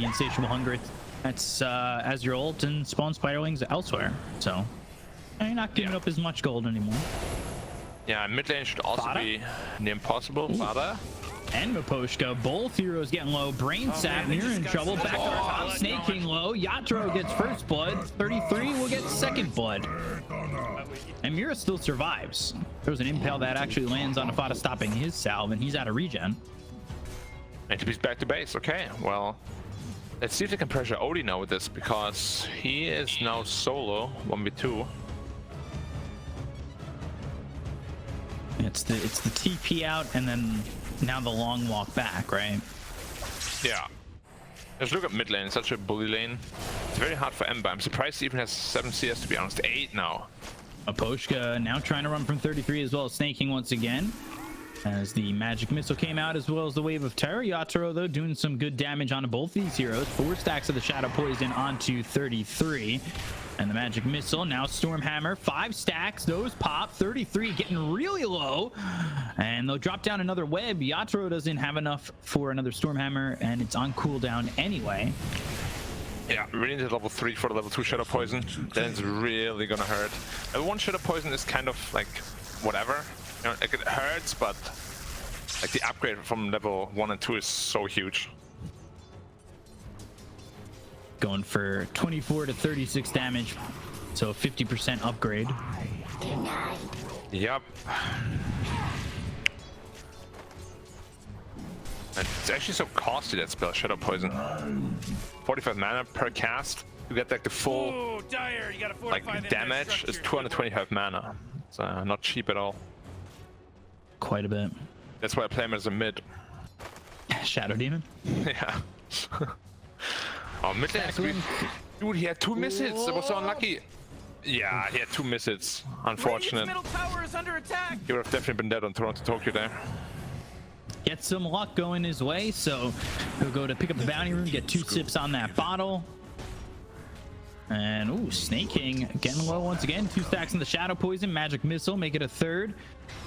the Insatiable Hunger. That's as your ult and spawn Spiderlings elsewhere. So you're not giving up as much gold anymore. Yeah, mid lane should also Fata? be near impossible. Fata. And Miposhka, both heroes getting low. Brain Sap, you're in trouble. Back to our top, Snake King low. Yatoro gets first blood. 33 will get second blood. And Mira still survives. There was an impale that actually lands on Fata, stopping his salve, and he's out of regen. And he's back to base. Okay, well, let's see if they can pressure Odie now with this, because he is now solo 1v2. It's the TP out, and then now the long walk back, right? Yeah. Just look at mid lane, such a bully lane. It's very hard for Ember. I'm surprised he even has 7 CS, to be honest. 8 now. Miposhka now trying to run from 33 as well as snaking once again. As the magic missile came out, as well as the wave of terror. Yatoro, though, doing some good damage on both these heroes. 4 stacks of the shadow poison onto 33. And the magic missile, now Stormhammer, 5 stacks, those pop. 33 getting really low, and they'll drop down another web. Yatoro doesn't have enough for another Stormhammer, and it's on cooldown anyway. Yeah, we need level 3 for the level 2 shadow poison. Then it's really gonna hurt. Level 1 shadow poison is kind of like whatever, you know, like it hurts, but like the upgrade from level 1 and 2 is so huge. Going for 24 to 36 damage, so a 50% upgrade. Yep. And it's actually so costly, that spell, Shadow Poison. 45 mana per cast. You get like the full like damage is 225 mana. It's not cheap at all. Quite a bit. That's why I play him as a mid. Shadow Demon? Yeah. Oh, mid lane is weak. Dude, he had 2 misses. That was so unlucky. Yeah, he had 2 misses. Unfortunate. He would have definitely been dead on Toronto Tokyo there. Get some luck going his way, so he'll go to pick up the bounty rune, get 2 sips on that bottle. And ooh, Snake King getting low once again. 2 stacks in the shadow poison, magic missile, make it a 3rd.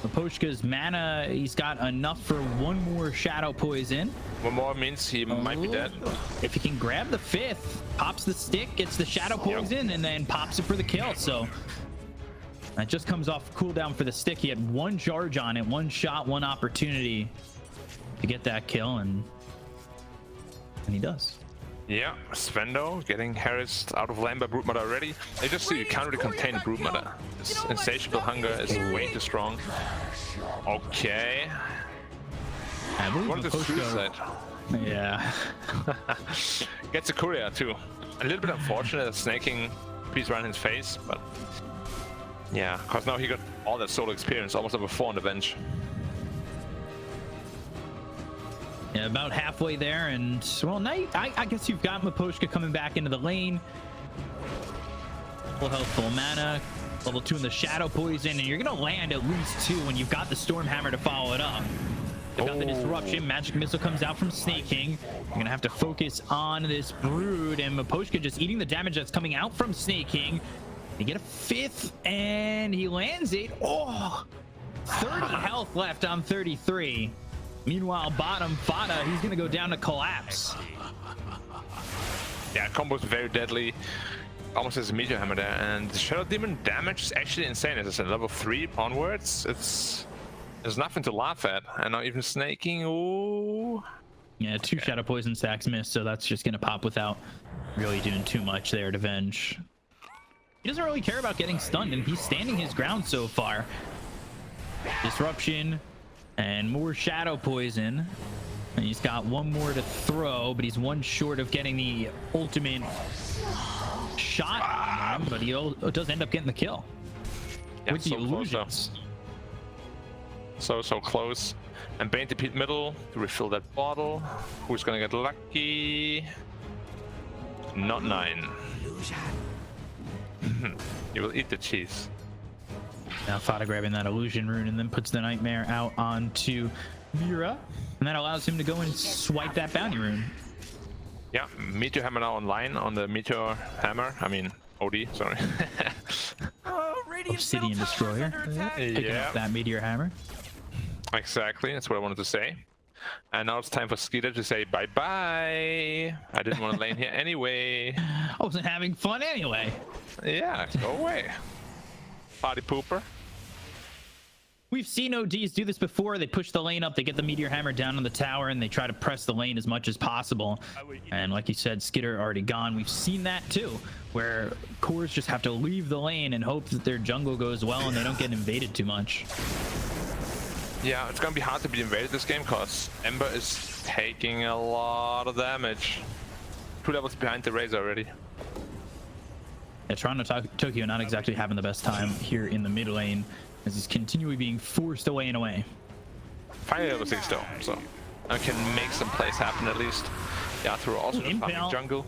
Miposhka's mana, he's got enough for 1 more shadow poison. 1 more means he might be dead. If he can grab the 5th, pops the stick, gets the shadow poison, and then pops it for the kill. So that just comes off cooldown for the stick. He had 1 charge on it, 1 shot, 1 opportunity to get that kill, and he does. Yeah, Svendo getting harassed out of lane by Broodmother already. I just see you can't really contain Broodmother. This insatiable hunger is way too strong. Okay. I believe What is suicide? Yeah. Gets a courier too. A little bit unfortunate that Snaking please run in his face, but yeah, because now he got all that solo experience, almost level 4 on the bench. Yeah, about halfway there, and well, now I guess you've got Miposhka coming back into the lane. Full health, full mana, level 2 in the shadow poison, and you're gonna land at least 2 when you've got the Stormhammer to follow it up. They've got the disruption, magic missile comes out from Snake King. You're gonna have to focus on this brood, and Miposhka just eating the damage that's coming out from Snake King. You get a 5th, and he lands it. Oh, 30 health left on 33. Meanwhile, bottom, Fata, he's going to go down to collapse. Yeah, combo's very deadly. Almost has a Meteor Hammer there. And the Shadow Demon damage is actually insane. As I said, level 3 onwards, there's nothing to laugh at. And now even Snaking, ooh. Yeah, 2 Shadow Poison stacks missed, so that's just going to pop without really doing too much there to Venge. He doesn't really care about getting stunned, and he's standing his ground so far. Disruption. And more shadow poison. And he's got 1 more to throw, but he's 1 short of getting the ultimate shot on him, but he does end up getting the kill. Yeah, with the so illusions. So close. And Bane to Pete middle to refill that bottle. Who's gonna get lucky? Not 9. You will eat the cheese. Now Fata grabbing that illusion rune and then puts the nightmare out onto Mira, and that allows him to go and swipe that bounty rune. Yeah, Meteor Hammer now online on the Meteor Hammer. I mean, OD, sorry. Obsidian Destroyer. Picking up that Meteor Hammer. Exactly, that's what I wanted to say. And now it's time for Skeeter to say bye-bye. I didn't want to lane here anyway. I wasn't having fun anyway. Yeah, go away. Party pooper. We've seen ODs do this before. They push the lane up, they get the meteor hammer down on the tower, and they try to press the lane as much as possible. And like you said, Skitter already gone. We've seen that too, where cores just have to leave the lane and hope that their jungle goes well and they don't get invaded too much. Yeah, it's gonna be hard to be invaded this game because Ember is taking a lot of damage. 2 levels behind the Razor already. Yeah, Toronto Tokyo not exactly having the best time here in the mid lane, as he's continually being forced away and away. Finally level 6 though, so I can make some plays happen at least. Yatoro also just farming jungle.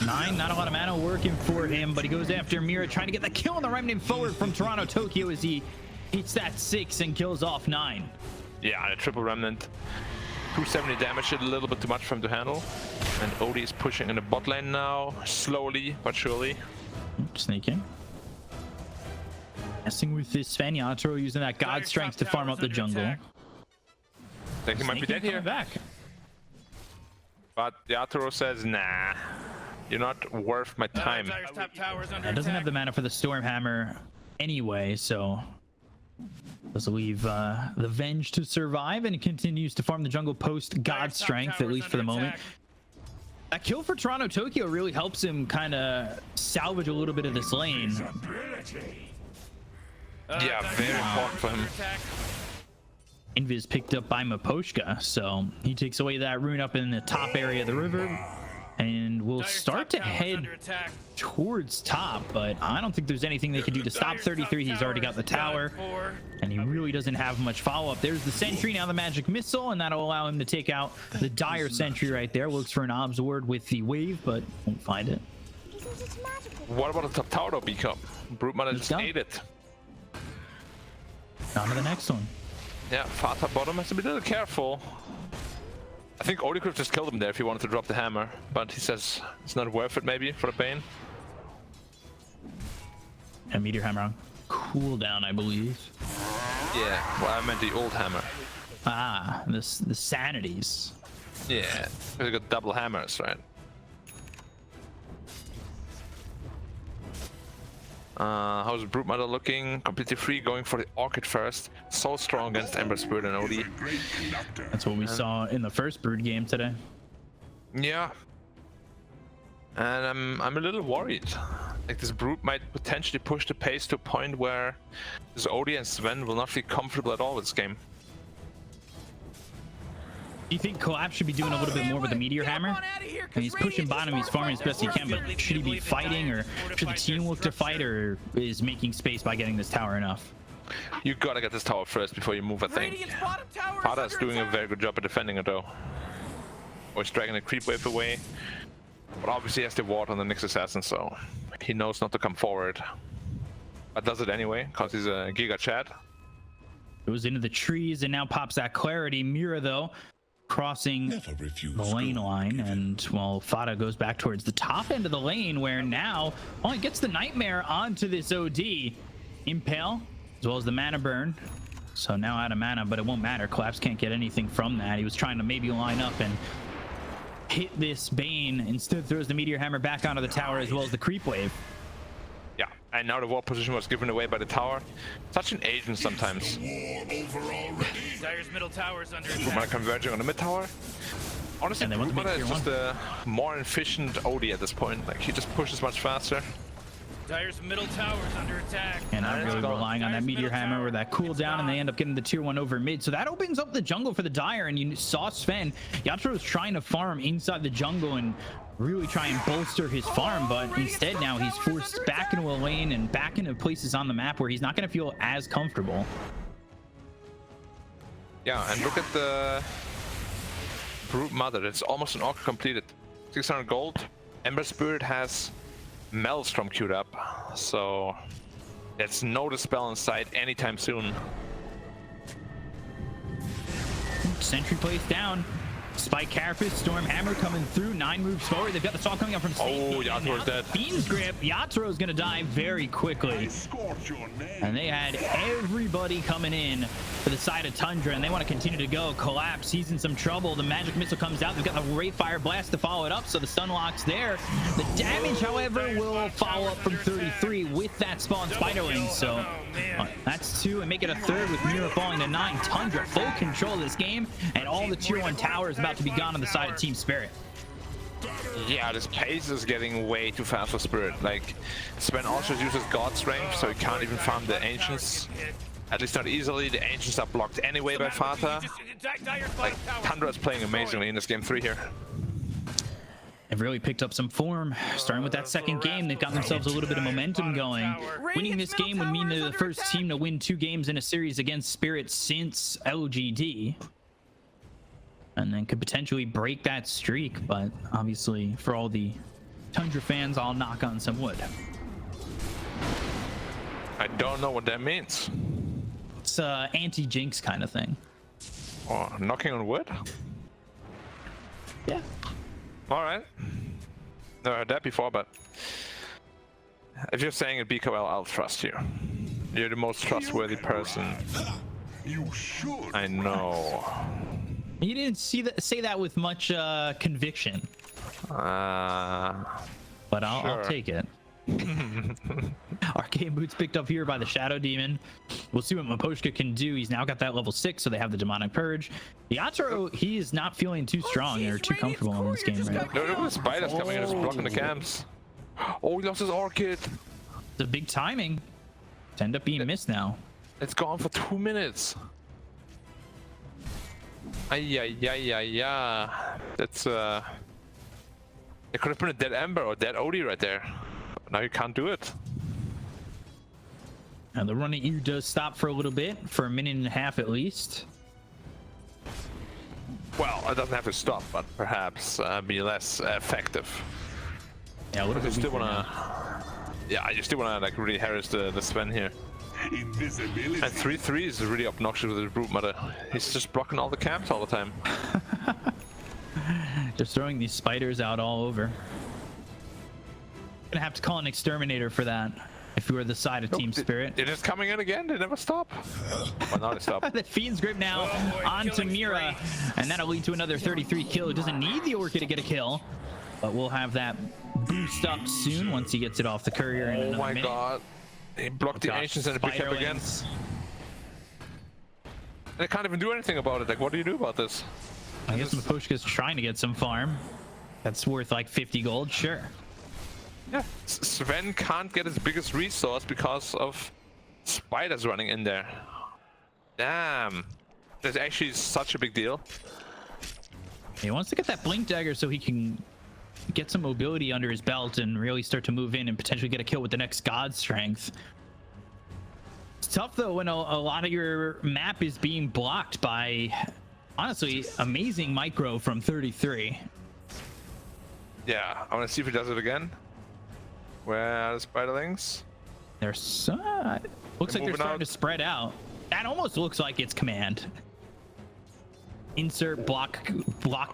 9, not a lot of mana working for him, but he goes after Mira, trying to get the kill on the remnant forward from Toronto Tokyo as he hits that 6 and kills off 9. Yeah, a triple remnant. 270 damage, a little bit too much for him to handle. And Odie is pushing in the bot lane now, slowly but surely. Sneaking. Messing with this Sven. Yatoro using that god strength to farm up the jungle. I think he might be dead here. Back. But Yatoro says, nah, you're not worth my time. Doesn't have the mana for the Stormhammer anyway, so does leave the Venge to survive, and continues to farm the jungle post god strength, at least for the moment. That kill for Toronto Tokyo really helps him kind of salvage a little bit of this lane. Yeah, very important for him. Invis picked up by Maposhka, so he takes away that rune up in the top area of the river, and will start to head towards top, but I don't think there's anything they can do to stop 33. He's already got the tower, and he really doesn't have much follow-up. There's the sentry, now the magic missile, and that'll allow him to take out the dire sentry right there. Looks for an obs ward with the wave, but won't find it. What about the top tower though, Beacon? Brute Mother just ate it. On to the next one. Yeah, Fata bottom has to be a little careful. I think Odie could have just killed him there if he wanted to drop the hammer, but he says it's not worth it maybe for the pain. A meteor hammer on cooldown, I believe. Yeah, well, I meant the old hammer. Ah, the sanities. Yeah, we got double hammers, right? How's Brute Mother looking? Completely free, going for the Orchid first. So strong against Ember Spirit and Odie. That's what we saw in the first Brood game today. Yeah. And I'm a little worried. Like, this Brute might potentially push the pace to a point where this Odie and Sven will not feel comfortable at all with this game. Do you think Collapse should be doing a little bit more with the Meteor Hammer? And he's pushing bottom, he's farming as best he can, but should he be fighting, or should the team look to fight, or is making space by getting this tower enough? You gotta get this tower first before you move, I think. Pada is doing a very good job at defending it though. Or he's dragging the creep wave away. But obviously he has the ward on the next assassin, so he knows not to come forward. But does it anyway, because he's a Giga Chad. Goes into the trees and now pops that clarity. Mira, though, crossing the lane line, and well, Fata goes back towards the top end of the lane, where now he gets the nightmare onto this OD. Impale, as well as the mana burn. So now out of mana, but it won't matter. Collapse can't get anything from that. He was trying to maybe line up and hit this Bane. Instead throws the Meteor Hammer back onto the tower, as well as the creep wave. Yeah, and now the ward position was given away by the tower. Such an agent sometimes. Dire's middle tower's under attack. Converging on the mid tower. Honestly, Brute is just a more efficient Odie at this point. Like, he just pushes much faster. Dire's middle tower's under attack. And not really relying on that Meteor Hammer or that cooldown, and they end up getting the tier 1 over mid. So that opens up the jungle for the Dire, and you saw Sven. Yatoro's trying to farm inside the jungle and really try and bolster his farm, but instead now he's forced back into a lane and back into places on the map where he's not going to feel as comfortable. Yeah, and look at the Brute Mother. It's almost an orc completed. 600 gold. Ember Spirit has Maelstrom queued up, so it's no dispel in sight anytime soon. Sentry placed down. Spike Carapace, Storm Hammer coming through, 9 moves forward. They've got the saw coming up from Snake. Oh, Yatoro's dead. Fiend's Grip. Yatoro's gonna die very quickly. And they had everybody coming in for the side of Tundra, and they want to continue to go. Collapse, he's in some trouble. The magic missile comes out. They've got the Wraith Fire Blast to follow it up, so the stun lock's there. The damage, however, will follow up from 33 with that spawn Spiderling. So that's 2 and make it a 3rd with Mira falling to 9. Tundra full control of this game, and all the tier 1 towers about to be gone on the side of Team Spirit. Yeah, this pace is getting way too fast for Spirit. Like, Sven also uses God Strength, so he can't even farm the Ancients. At least not easily. The Ancients are blocked anyway by Fata. Like, Tundra is playing amazingly in this game 3 here. They've really picked up some form. Starting with that second game, they've got themselves a little bit of momentum going. Winning this game would mean they're the first team to win 2 games in a series against Spirit since LGD. And then could potentially break that streak, but obviously for all the Tundra fans, I'll knock on some wood. I don't know what that means. It's anti-jinx kind of thing. Oh, knocking on wood? Yeah. Alright. Never heard that before, but if you're saying it, BKL, I'll trust you. You're the most trustworthy person. You should. I know. You didn't say that with much conviction, but I'll take it. Arcane Boots picked up here by the Shadow Demon. We'll see what Miposhka can do. He's now got that level 6, so they have the Demonic Purge. Yatoro, he is not feeling too strong or too comfortable in this game right now. Look at the spiders coming in and just blocking the camps. Oh, he lost his Orchid. The big timing to end up being missed now. It's gone for 2 minutes. Ay. That's it could have been a dead Ember or dead Odie right there. But now you can't do it. And the running ear does stop for a little bit, for a minute and a half at least. Well, it doesn't have to stop, but perhaps be less effective. Yeah, what if you still wanna? Yeah, you still wanna like really harass the Sven here. Invisibility. And 3-3 is really obnoxious with his Brute Mother. He's just blocking all the camps all the time. Just throwing these spiders out all over. Gonna have to call an exterminator for that if you were the side of Team Spirit. They're just coming in again. They never stop. Well, now they stop. The Fiend's Grip now onto Mira, and that'll lead to another 33 kill. It doesn't need the Orchid to get a kill, but we'll have that boost up soon once he gets it off the courier in another minute. God. He blocked the Ancients and it picked up again. They can't even do anything about it. Like, what do you do about this? I guess Miposhka's trying to get some farm. That's worth like 50 gold, sure. Yeah, Sven can't get his biggest resource because of spiders running in there. Damn. That's actually such a big deal. He wants to get that Blink Dagger so he can get some mobility under his belt and really start to move in and potentially get a kill with the next God Strength. It's tough though when a lot of your map is being blocked by, honestly, amazing micro from 33. Yeah, I want to see if he does it again. Where are the spiderlings? There's looks like they're starting to spread out. That almost looks like it's command. Insert block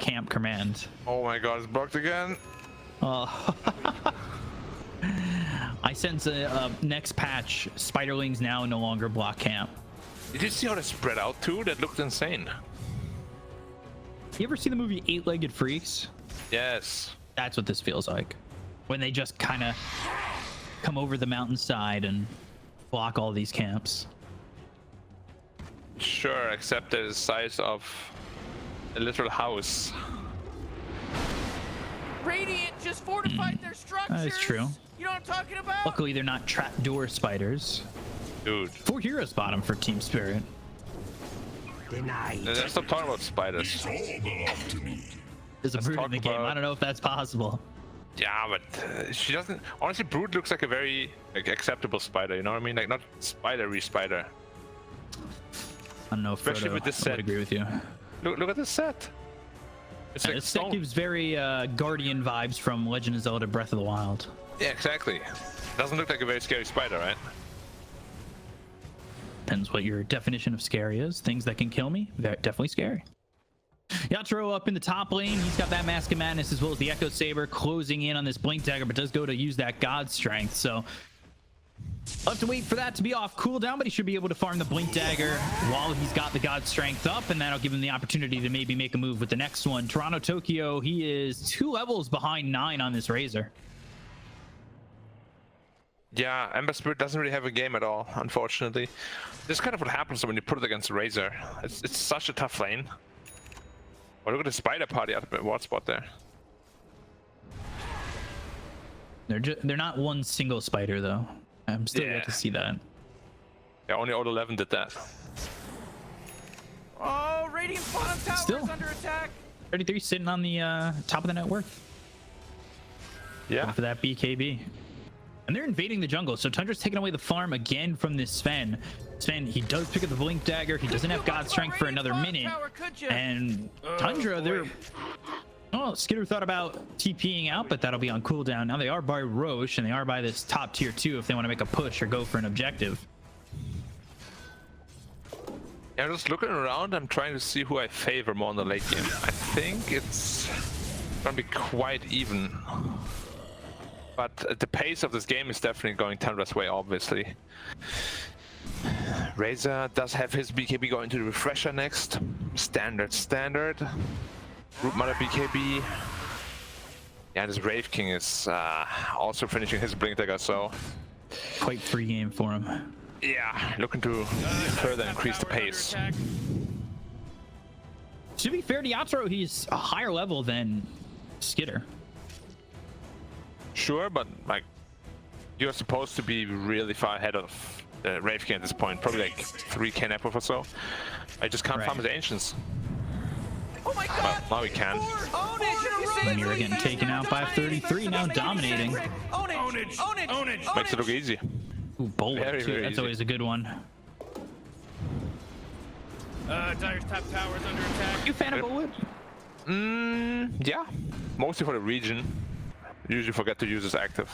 camp command. Oh my god, it's blocked again. I sense a next patch, spiderlings now no longer block camp. Did you see how they spread out too? That looked insane. You ever see the movie 8-Legged Freaks? Yes. That's what this feels like. When they just kind of come over the mountainside and block all these camps. Sure, except they're the size of a literal house. Radiant just fortified their structures. That is true. You know what I'm talking about? Luckily, they're not trapdoor spiders. Dude. 4 heroes bottom for Team Spirit. Let's stop talking about spiders. There's a Brood in the game. I don't know if that's possible. Yeah, but she doesn't. Honestly, Brood looks like a very acceptable spider. You know what I mean? Like not spidery spider. I don't know if Especially with this set. I would agree with you. Look at this set. It's like this set gives very Guardian vibes from Legend of Zelda: Breath of the Wild. Yeah, exactly. Doesn't look like a very scary spider, right? Depends what your definition of scary is. Things that can kill me, they're definitely scary. Yatoro up in the top lane. He's got that Mask of Madness as well as the Echo Saber closing in on this Blink Dagger, but does go to use that God Strength. So I'll have to wait for that to be off cooldown, but he should be able to farm the Blink Dagger while he's got the God Strength up, and that'll give him the opportunity to maybe make a move with the next one. Toronto Tokyo, he is 2 levels behind 9 on this Razor. Yeah, Ember Spirit doesn't really have a game at all, unfortunately. This is kind of what happens when you put it against Razor. It's such a tough lane. Oh, look at the Spider Party at the ward spot there. They're not one single spider though. I'm still yet to see that. Yeah, only Old 11 did that. Oh, Radiant's bottom tower Still. is under attack. 33 sitting on the top of the net worth. Yeah. Going for that BKB. And they're invading the jungle, so Tundra's taking away the farm again from this Sven. Sven, he does pick up the Blink Dagger. He doesn't have God Strength for another minute. And Tundra, they're... Oh, Skitter thought about TPing out, but that'll be on cooldown. Now they are by Roche, and they are by this top tier 2 if they want to make a push or go for an objective. Yeah, just looking around, I'm trying to see who I favor more in the late game. I think it's gonna be quite even. But the pace of this game is definitely going Tundra's way, obviously. Razor does have his BKB going to the Refresher next. Standard. Root Mother BKB. Yeah, this Wraith King is also finishing his Blink Dagger, so... Quite free game for him. Yeah, looking to further increase the pace. To be fair to Yatoro, he's a higher level than Skitter. Sure, but like you're supposed to be really far ahead of Wraith King at this point, probably like 3k net worth or so. I just can't farm his Ancients. Oh my God! Well, now we can. Own it! Lemire getting taken out by 33, now dominating. Own it! Makes it look easy. Ooh, Bullet Very, too. very That's easy. always a good one. Dire's top tower is under attack. You a fan of Bullet? Yeah, mostly for the region. Usually forget to use this active.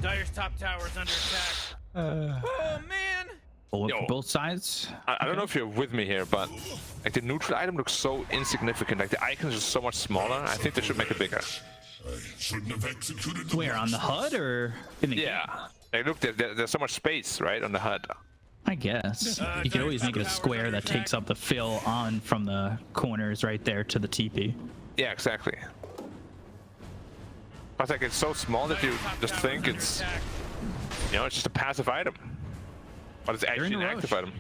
Dire's top tower is under attack. Oh man! Bullet Yo. for both sides. I don't know if you're with me here, but like the neutral item looks so insignificant. Like the icon is just so much smaller. I think they should make it bigger. Shouldn't have executed Where, on the HUD or in the game? Yeah. Like look, there's so much space, right, on the HUD. I guess. You could always make it a square that takes up the fill on from the corners right there to the TP. Yeah, exactly. But like it's so small that you just think it's, you know, it's just a passive item. But it's actually an active item.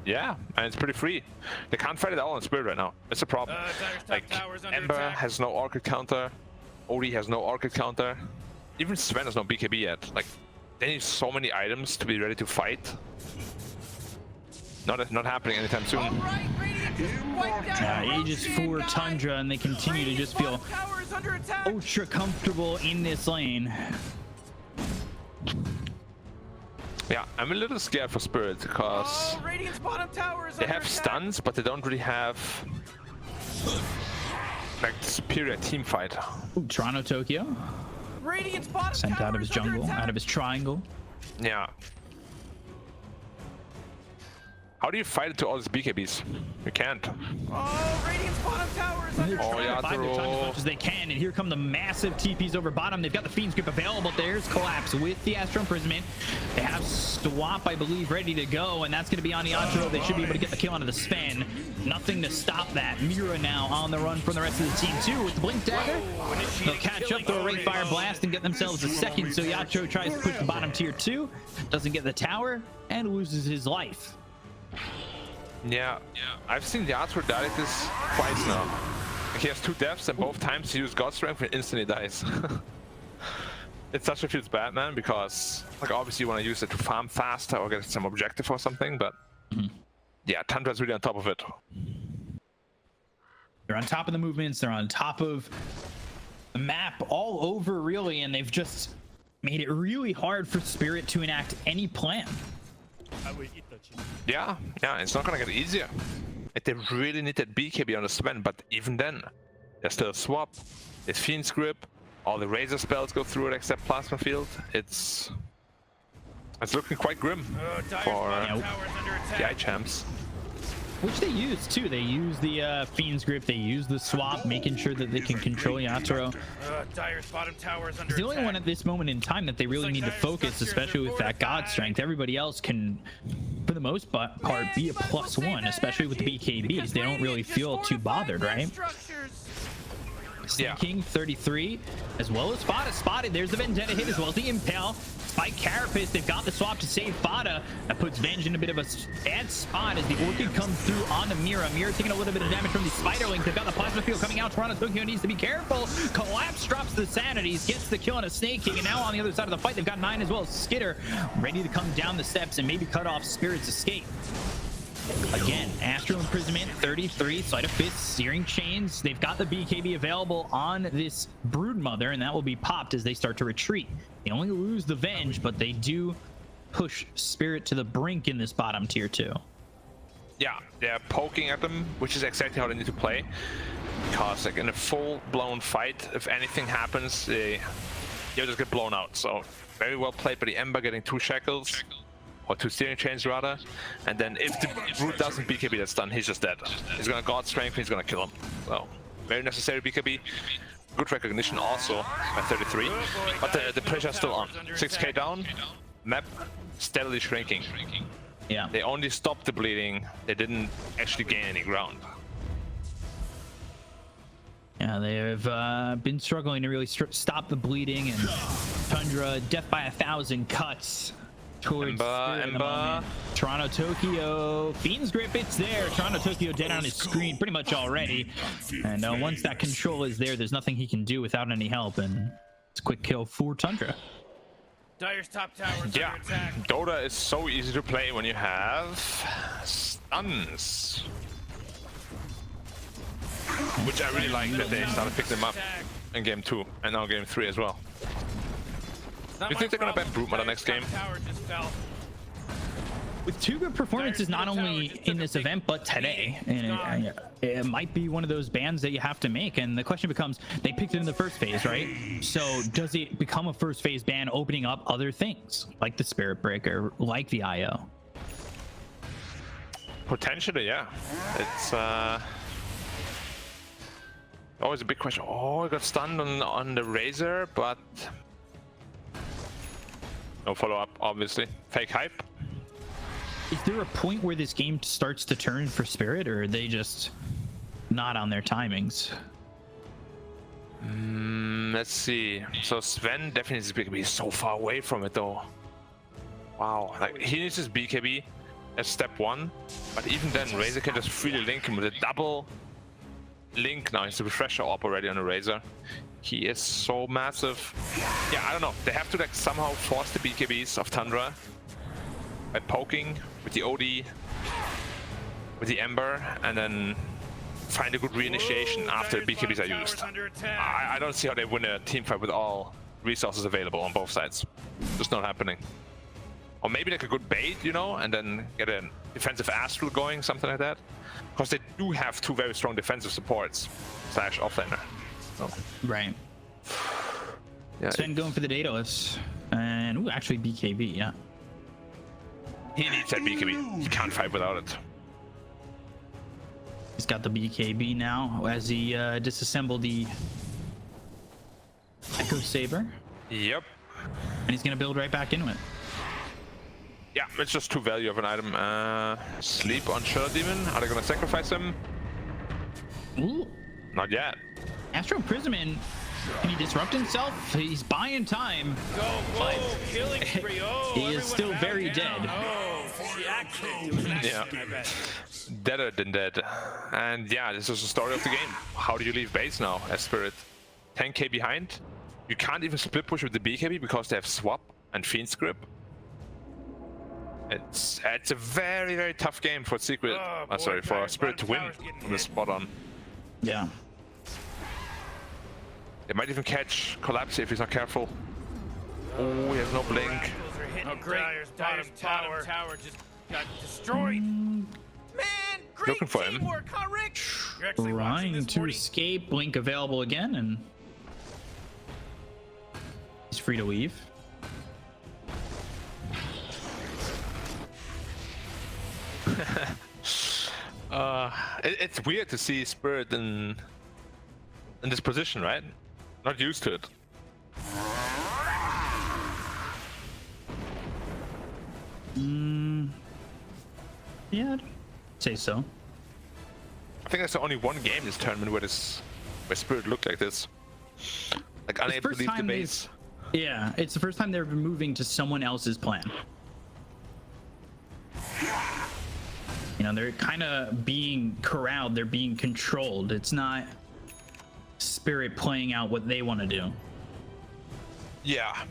Yeah, and it's pretty free. They can't fight it all in Spirit right now. It's a problem. Like, Ember has no Orchid counter. Odie has no Orchid counter. Even Sven has no BKB yet. Like, they need so many items to be ready to fight. Not happening anytime soon. Aegis for Tundra, and they continue to just feel ultra comfortable in this lane. Yeah, I'm a little scared for Spirit because they have stuns, but they don't really have like superior team fight. Ooh, Toronto Tokyo sent out of his jungle, out of his triangle. Yeah. How do you fight it to all these BKBs? You can't. They're trying to find their time as much as they can, and here come the massive TPs over bottom. They've got the Fiend's Grip available. There's Collapse with the Astral Imprisonment. They have Swap, I believe, ready to go, and that's going to be on Yatoro. They should be able to get the kill onto the Sven. Nothing to stop that. Mira now on the run from the rest of the team, too, with the Blink Dagger. They'll catch up, throw a Wraith Fire Blast, and get themselves a second, so Yatoro tries to push the bottom tier 2, doesn't get the tower, and loses his life. Yeah, I've seen Yatoro die like this twice now. Like he has 2 deaths, and both times he used God Strength and instantly dies. It such a feels bad, man, because like obviously you want to use it to farm faster or get some objective or something, but yeah, Tundra's really on top of it. They're on top of the movements, they're on top of the map all over, really, and they've just made it really hard for Spirit to enact any plan. Yeah, it's not gonna get easier. Like, they really need that BKB on the Sven, but even then, there's still a swap. There's Fiend's Grip. All the Razor spells go through it except Plasma Field. It's looking quite grim for the iChamps. Which they use too. They use the Fiend's Grip. They use the swap, making sure that they can control Yatoro. Dire's bottom tower is under It's the only attack. one at this moment in time that they really need to focus, especially with that God Strength. Everybody else can, for the most part, be a +1, especially with the BKBs. They don't really feel too bothered, right? Yeah. King 33, as well as Fata spotted. There's the Vendetta hit, as well as the Impale. Spike Carapace, they've got the swap to save Fata. That puts Venge in a bit of a bad spot as the Orchid comes through on the Mira. Mira taking a little bit of damage from the Spiderlink. They've got the Plasma Field coming out. Toronto Tokyo needs to be careful. Collapse drops the Sanities, gets the kill on a Snake King, and now on the other side of the fight, they've got 9 as well as Skitter, ready to come down the steps and maybe cut off Spirit's escape. Again, Astral Imprisonment, 33, Sleight of Fist, Searing Chains. They've got the BKB available on this Broodmother, and that will be popped as they start to retreat. They only lose the Venge, but they do push Spirit to the brink in this bottom tier 2. Yeah, they're poking at them, which is exactly how they need to play. Because like in a full-blown fight, if anything happens, they'll just get blown out. So very well played by the Ember, getting 2 shackles. Or 2 steering chains rather, and then if the Root doesn't BKB that stun, he's just dead. He's gonna God Strength and he's gonna kill him. So, very necessary BKB. Good recognition also by 33, but the pressure's still on. 6k down, map steadily shrinking. Yeah. They only stopped the bleeding, they didn't actually gain any ground. Yeah, they have been struggling to really stop the bleeding, and Tundra, death by 1,000 cuts. Towards Ember. Toronto Tokyo, Fiend's Grip, it's there. Toronto Tokyo dead on his screen pretty much already, and once that control is there, there's nothing he can do without any help, and it's a quick kill for Tundra. Dire's top tower is Yeah, under attack. Dota is so easy to play when you have stuns. Which I really like that they started to pick them up in game 2 and now game 3 as well. Not You my think they're gonna ban problem. Broodmother next game? Dire's top tower just fell. With 2 good performances not only in this event but today, and it might be one of those bans that you have to make, and the question becomes, they picked it in the first phase, right? So does it become a first phase ban, opening up other things like the Spirit Breaker, like the IO? Potentially, yeah. It's always a big question. Oh, I got stunned on the Razor, but no follow-up, obviously. Fake hype. Is there a point where this game starts to turn for Spirit, or are they just not on their timings? Let's see. So Sven definitely needs his BKB. He's so far away from it, though. Wow. Like, he needs his BKB as step 1, but even then, Razor can just freely link him with a double link. Now he's a refresher op already on a Razor. He is so massive. Yeah, I don't know. They have to like somehow force the BKBs of Tundra by poking with the OD, with the Ember, and then find a good reinitiation after the BKBs are used. I don't see how they win a team fight with all resources available on both sides. Just not happening. Or maybe like a good bait, you know, and then get a defensive Astral going, something like that. Because they do have 2 very strong defensive supports / offlaner. So. Right. Yeah, Sven going for the Daedalus, and ooh, actually BKB, yeah. he needs that BKB. He can't fight without it. He's got the BKB now as he disassembled the Echo Saber, Yep. and he's gonna build right back into it. Yeah, it's just 2 value of an item. Sleep on Shadow Demon. Are they gonna sacrifice him? Ooh, Not yet. Astral Imprisonment. Can he disrupt himself? He's buying time. Go, whoa, killing spree. Oh, He is still everyone very back dead. down. Oh, she actually was actually, I bet. Deader than dead. And yeah, this is the story of the game. How do you leave base now as Spirit? 10k behind. You can't even split push with the BKB because they have Swap and Fiend's Grip. It's a very, very tough game for Secret. Oh, boy, sorry, for Spirit to win Tower's getting from the hit. spot on. Yeah. They might even catch Collapse if he's not careful. Oh, he has no blink. Rascals are hitting Dire's bottom tower just got destroyed. Man, great Looking for him. teamwork, huh, Rick? You're actually watching Trying this to morning. escape. Blink available again, and he's free to leave. It's weird to see Spirit in this position, right? Not used to it. Yeah, I'd say so. I think there's only one game this tournament where Spirit looked like this, like unable to leave the base. Yeah, it's the first time they're moving to someone else's plan. You know, they're kind of being corralled, they're being controlled. It's not Spirit playing out what they want to do. Yeah,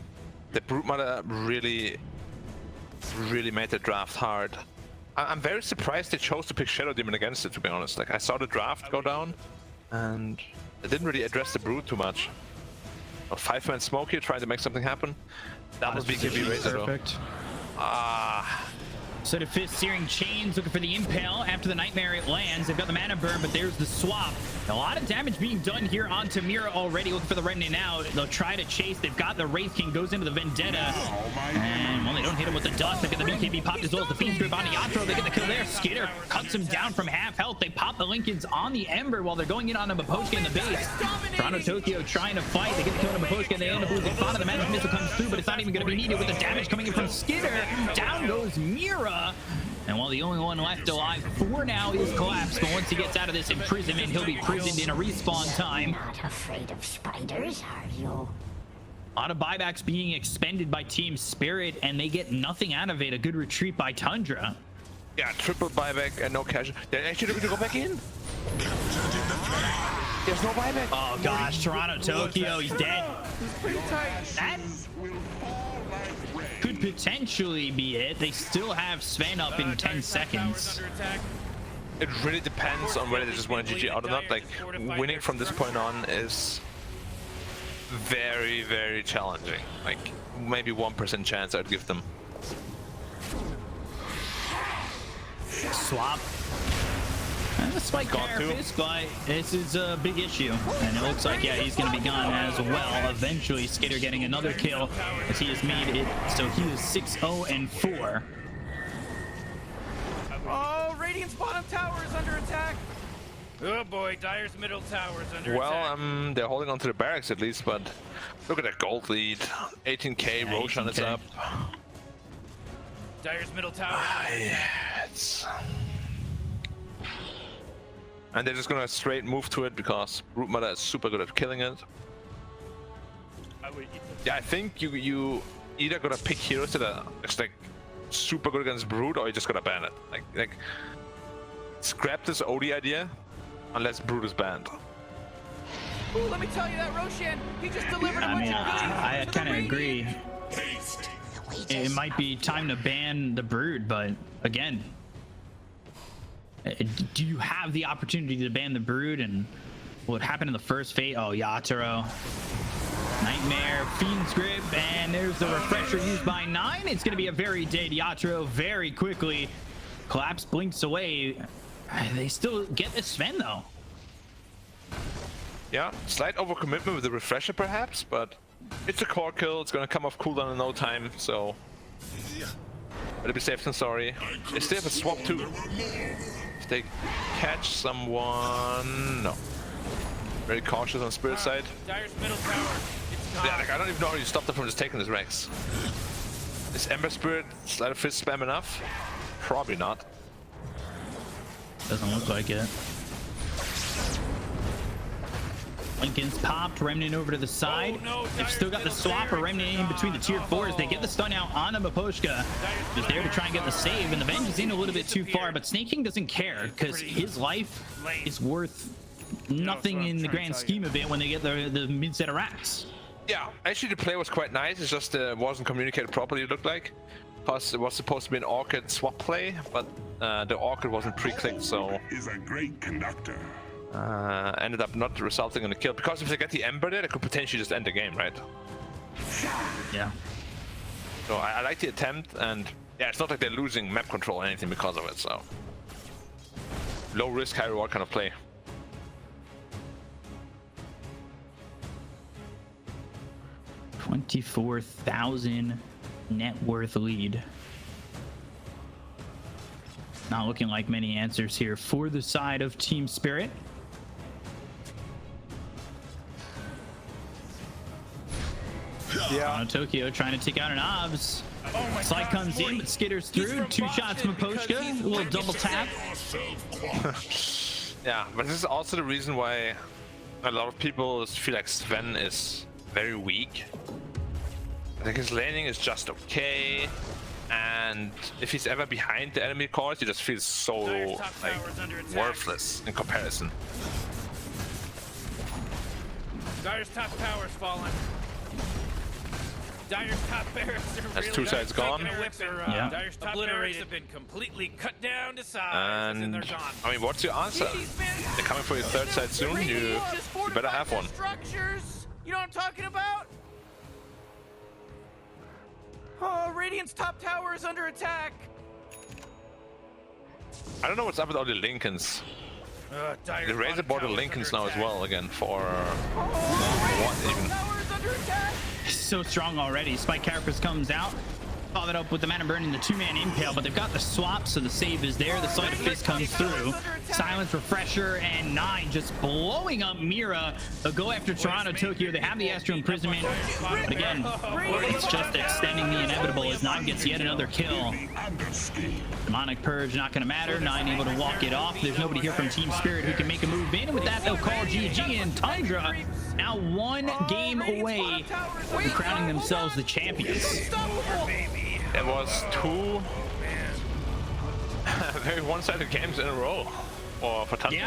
the Brute Mother really made the draft hard. I'm very surprised they chose to pick Shadow Demon against it, to be honest. Like, I saw the draft go down, and they didn't really address the Brute too much. A 5-man smoke here trying to make something happen. That was BKB Razor though. Perfect. Ah. So the Fist Searing Chains looking for the Impale. After the Nightmare, it lands. They've got the Mana Burn, but there's the swap. A lot of damage being done here onto Mira already. Looking for the Remnant out. They'll try to chase. They've got the Wraith King. Goes into the Vendetta. And, well, they don't hit him with the Dust. They get the BKB popped as well as the Fiend's Grip on Yatoro. They get the kill there. Skitter cuts him down from half health. They pop the Lincolns on the Ember while they're going in on the Miposhka in the base. Toronto Tokyo trying to fight. They get the kill on the Miposhka. They end up losing Fata. The Magic Missile comes through, but it's not even going to be needed with the damage coming in from Skitter. Down goes Mira. And while the only one left alive for now is Collapse, but once he gets out of this imprisonment, he'll be prisoned in a respawn time. Not afraid of spiders, are you? A lot of buybacks being expended by Team Spirit, and they get nothing out of it. A good retreat by Tundra. Yeah, triple buyback and no cash. They're actually going to go back in. There's no buyback. Oh gosh, Toronto Tokyo, he's dead. That could potentially be it. They still have Sven up in 10 seconds. It really depends on whether they just want to GG out or not. Like, winning from this point on is very, very challenging. Like, maybe 1% chance I'd give them. Swap. And a spike Carapace, but this is a big issue. And it looks like, yeah, he's going to be gone as well. Eventually, Skitter getting another kill as he has made it. So he is 6-0-4. Oh, Radiant's bottom tower is under attack. Oh boy, Dire's middle tower is under attack. Well, they're holding on to the barracks at least, but look at that gold lead. 18k, yeah, Roshan is up. Dire's middle tower. And they're just gonna straight move to it because Brute Mother is super good at killing it. Yeah, I think you either gotta pick heroes that are just like super good against Brute, or you just gotta ban it. Like scrap this OD idea unless Brute is banned. Ooh, let me tell you that Roshan, he just delivered a bunch of I kind of agree. It might be time to ban the Brood, but again, do you have the opportunity to ban the Brood? And what happened in the first fate? Oh, Yatoro, Nightmare, Fiend's Grip, and there's the refresher used by 9. It's going to be a very dead Yatoro very quickly. Collapse blinks away. They still get the Sven though. Yeah, slight overcommitment with the refresher perhaps, but it's a core kill. It's going to come off cooldown in no time, so better be safe than sorry. They still have a swap too. If they catch someone, no. Very cautious on Spirit side. Dire's middle tower. Yeah, like I don't even know how you stop them from just taking this Rex. Is Ember Spirit Sleight of Fist spam enough? Probably not. Doesn't look like it. Lincoln's popped, Remnant over to the side. They've still got the swap or Remnant in between the tier 4s. They get the stun out on the Miposhka. He's there to try and get the save, and the Venge is in a little bit too far, but Snake King doesn't care because his life is worth nothing in the grand scheme of it when they get the mid-set of racks. Yeah, actually the play was quite nice. It's just wasn't communicated properly, it looked like. Because it was supposed to be an Orchid swap play, but the Orchid wasn't pre-clicked, so... Is a great conductor. Ended up not resulting in a kill, because if they get the Ember there, they could potentially just end the game, right? Yeah. So I like the attempt, and yeah, it's not like they're losing map control or anything because of it, so... Low risk, high reward kind of play. $24,000 net worth lead. Not looking like many answers here for the side of Team Spirit. Yeah. Tokyo trying to take out an Obs. Oh my Slide God, comes boy. in, but skitters He's through. from 2 shots from Boston because Poshka. he's A little wicked double sick. tap. Yeah, but this is also the reason why a lot of people feel like Sven is very weak. I think his laning is just okay, and if he's ever behind the enemy cores, he just feels so Dire's top like tower's under attack. worthless in comparison. Dire's top tower's fallen. Dire's top barracks are That's really 2 sides gone. Yeah. Dire's top barracks have been completely cut down to size, and they're And gone. I mean, what's your answer? They're coming for your 3rd side soon. You better have one. Structures. You know what I'm talking about? Oh, Radiant's top tower is under attack. I don't know what's up with all the Lincolns. Dire's They raised the bottom border tower's Lincolns under now as attack. well again for Oh, what Radiant's even? top tower is under attack. So strong already. Spike Carapace comes out. Follow that up with the Mana Burn and the 2-man Impale, but they've got the swap, so the save is there. The Sleight of Fist comes through. Silence, Refresher, and 9 just blowing up Mira. They'll go after Toronto, Tokyo. They have the Astral Imprisonment, but again, it's just extending the inevitable as 9 gets yet another kill. Demonic Purge not going to matter. 9 able to walk it off. There's nobody here from Team Spirit who can make a move in. And with that, they'll call GG, and Tundra now 1 game away from crowning themselves the champions. It was 2 very one-sided games in a row for Tundra. Yeah.